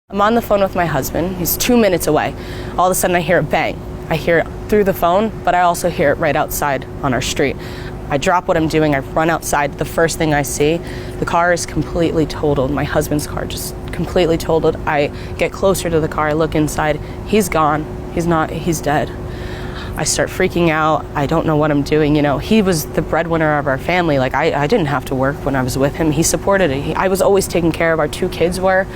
I'm on the phone with my husband. He's 2 minutes away. All of a sudden I hear a bang. I hear it through the phone, but I also hear it right outside on our street. I drop what I'm doing. I run outside. The first thing I see, the car is completely totaled. My husband's car just completely totaled. I get closer to the car. I look inside. He's gone. He's dead. I start freaking out. I don't know what I'm doing. You know, he was the breadwinner of our family. Like I didn't have to work when I was with him. He supported it. I was always taking care of. Our 2 kids were.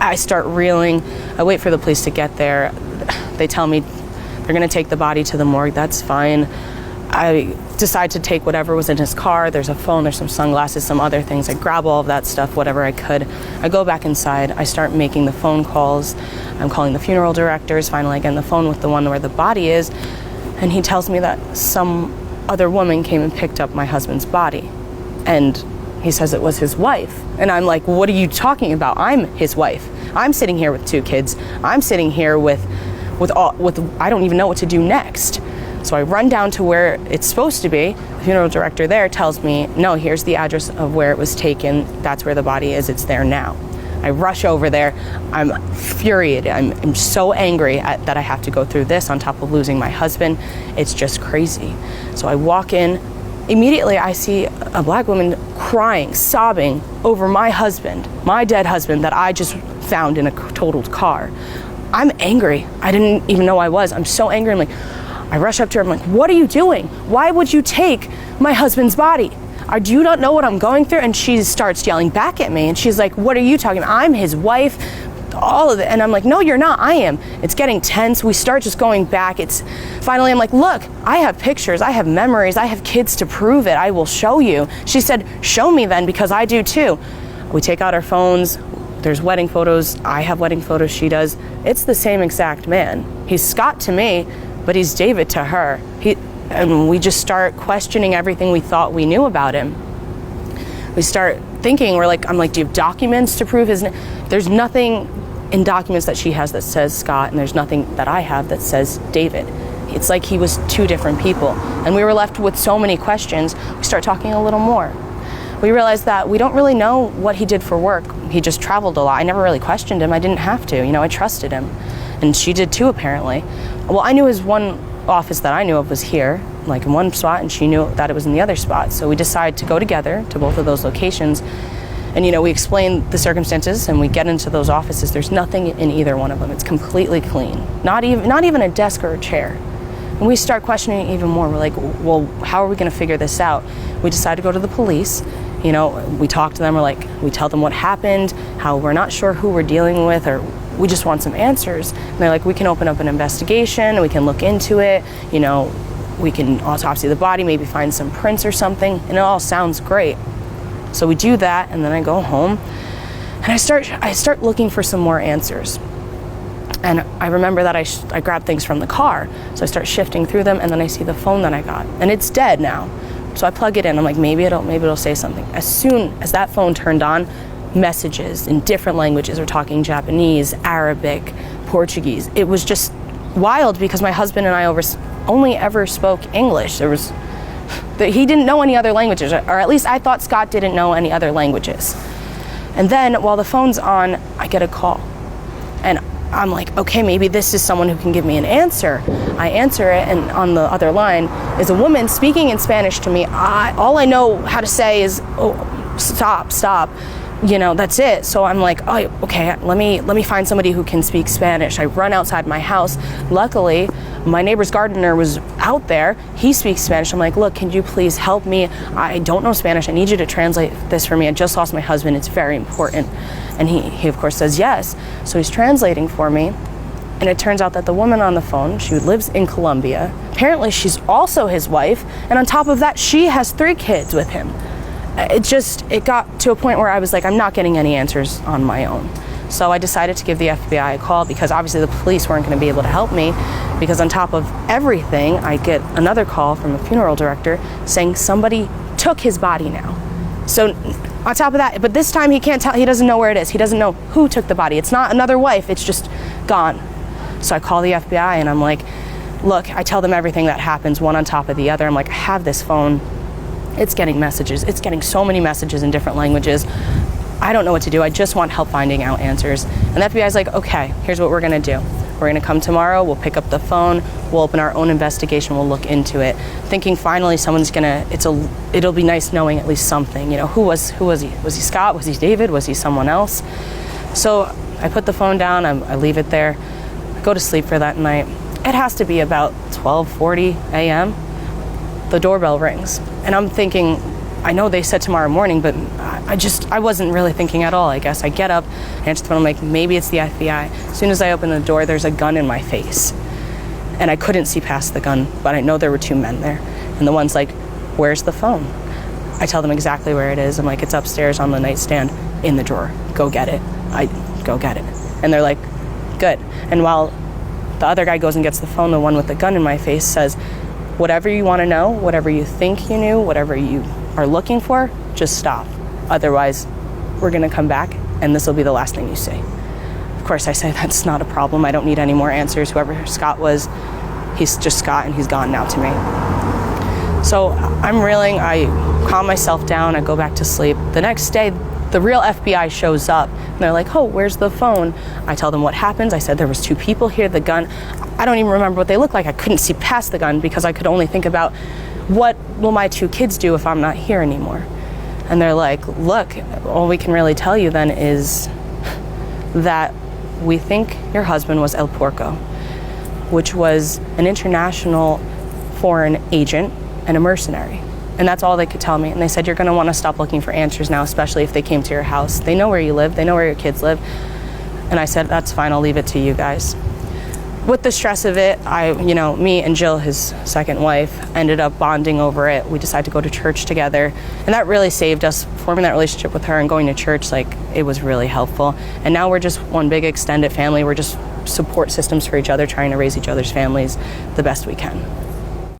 I start reeling. I wait for the police to get there. They tell me they're gonna take the body to the morgue. That's fine. I decide to take whatever was in his car. There's a phone, there's some sunglasses, some other things. I grab all of that stuff, whatever I could. I go back inside. I start making the phone calls. I'm calling the funeral directors. Finally, I get on the phone with the one where the body is. And he tells me that some other woman came and picked up my husband's body. And he says it was his wife. And I'm like, what are you talking about? I'm his wife. I'm sitting here with 2 kids. I'm sitting here with I don't even know what to do next. So I run down to where it's supposed to be. The funeral director there tells me, no, here's the address of where it was taken. That's where the body is. It's there now. I rush over there. I'm infuriated. I'm so angry that I have to go through this on top of losing my husband. It's just crazy. So I walk in. Immediately, I see a black woman crying, sobbing over my husband, my dead husband that I just found in a totaled car. I'm angry. I didn't even know I was. I'm so angry. I'm like, I rush up to her. I'm like, what are you doing? Why would you take my husband's body? Do you not know what I'm going through? And she starts yelling back at me. And she's like, what are you talking about? I'm his wife. All of it. And I'm like, no, you're not. I am. It's getting tense. We start just going back. Finally, I'm like, look, I have pictures. I have memories. I have kids to prove it. I will show you. She said, show me then, because I do too. We take out our phones. There's wedding photos. I have wedding photos. She does. It's the same exact man. He's Scott to me, but he's David to her. And we just start questioning everything we thought we knew about him. We start thinking, I'm like, do you have documents to prove his name? There's nothing in documents that she has that says Scott, and there's nothing that I have that says David. It's like he was 2 different people. And we were left with so many questions. We start talking a little more. We realized that we don't really know what he did for work. He just traveled a lot. I never really questioned him. I didn't have to. I trusted him. And she did too, apparently. Well, I knew his one office that I knew of was here, like in one spot, and she knew that it was in the other spot. So we decided to go together to both of those locations. And, we explain the circumstances and we get into those offices. There's nothing in either one of them. It's completely clean. Not even a desk or a chair. And we start questioning even more. We're like, well, how are we going to figure this out? We decide to go to the police. We talk to them. We tell them what happened, how we're not sure who we're dealing with, or we just want some answers. And they're like, we can open up an investigation. We can look into it. We can autopsy the body, maybe find some prints or something. And it all sounds great. So we do that, and then I go home, and I start looking for some more answers. And I remember that I grabbed things from the car, so I start shifting through them, and then I see the phone that I got, and it's dead now. So I plug it in. I'm like, maybe it'll say something. As soon as that phone turned on, messages in different languages. We're talking Japanese, Arabic, Portuguese. It was just wild because my husband and I only ever spoke English. He didn't know any other languages, or at least I thought Scott didn't know any other languages. And then while the phone's on, I get a call. And I'm like, okay, maybe this is someone who can give me an answer. I answer it, and on the other line is a woman speaking in Spanish to me. All I know how to say is, oh, stop. That's it. So I'm like, oh, okay, let me find somebody who can speak Spanish. I run outside my house. Luckily, my neighbor's gardener was out there. He speaks Spanish. I'm like, look, can you please help me? I don't know Spanish. I need you to translate this for me. I just lost my husband. It's very important. And he of course says yes. So he's translating for me. And it turns out that the woman on the phone, she lives in Colombia. Apparently she's also his wife. And on top of that, she has 3 kids with him. It got to a point where I was like, I'm not getting any answers on my own. So I decided to give the FBI a call, because obviously the police weren't going to be able to help me, because on top of everything, I get another call from a funeral director saying somebody took his body now. So on top of that, but this time he can't tell, he doesn't know where it is. He doesn't know who took the body. It's not another wife, it's just gone. So I call the FBI and I'm like, look, I tell them everything that happens, one on top of the other. I'm like, I have this phone. It's getting messages. It's getting so many messages in different languages. I don't know what to do. I just want help finding out answers. And the FBI is like, okay, here's what we're gonna do. We're gonna come tomorrow, we'll pick up the phone, we'll open our own investigation, we'll look into it. Thinking finally someone's gonna, it'll be nice knowing at least something. You know, who was he? Was he Scott? Was he David? Was he someone else? So I put the phone down, I leave it there, I go to sleep for that night. It has to be about 12:40 a.m. The doorbell rings, and I'm thinking, I know they said tomorrow morning, but I wasn't really thinking at all, I guess. I get up, answer the phone, I'm like, maybe it's the FBI. As soon as I open the door, there's a gun in my face. And I couldn't see past the gun, but I know there were two men there. And the one's like, where's the phone? I tell them exactly where it is. I'm like, it's upstairs on the nightstand in the drawer. Go get it. Go get it. And they're like, good. And while the other guy goes and gets the phone, the one with the gun in my face says, whatever you want to know, whatever you think you knew, whatever you are looking for, just stop. Otherwise, we're going to come back and this will be the last thing you see. Of course, I say that's not a problem. I don't need any more answers. Whoever Scott was, he's just Scott and he's gone now to me. So I'm reeling. I calm myself down. I go back to sleep. The next day, the real FBI shows up and they're like, oh, where's the phone? I tell them what happens. I said there was two people here, the gun. I don't even remember what they looked like. I couldn't see past the gun because I could only think about what will my two kids do if I'm not here anymore. And they're like, look, all we can really tell you then is that we think your husband was El Porco, which was an international foreign agent and a mercenary. And that's all they could tell me. And they said, you're gonna wanna stop looking for answers now, especially if they came to your house. They know where you live, they know where your kids live. And I said, that's fine, I'll leave it to you guys. With the stress of it, me and Jill, his second wife, ended up bonding over it. We decided to go to church together. And that really saved us. Forming that relationship with her and going to church, it was really helpful. And now we're just one big extended family. We're just support systems for each other, trying to raise each other's families the best we can.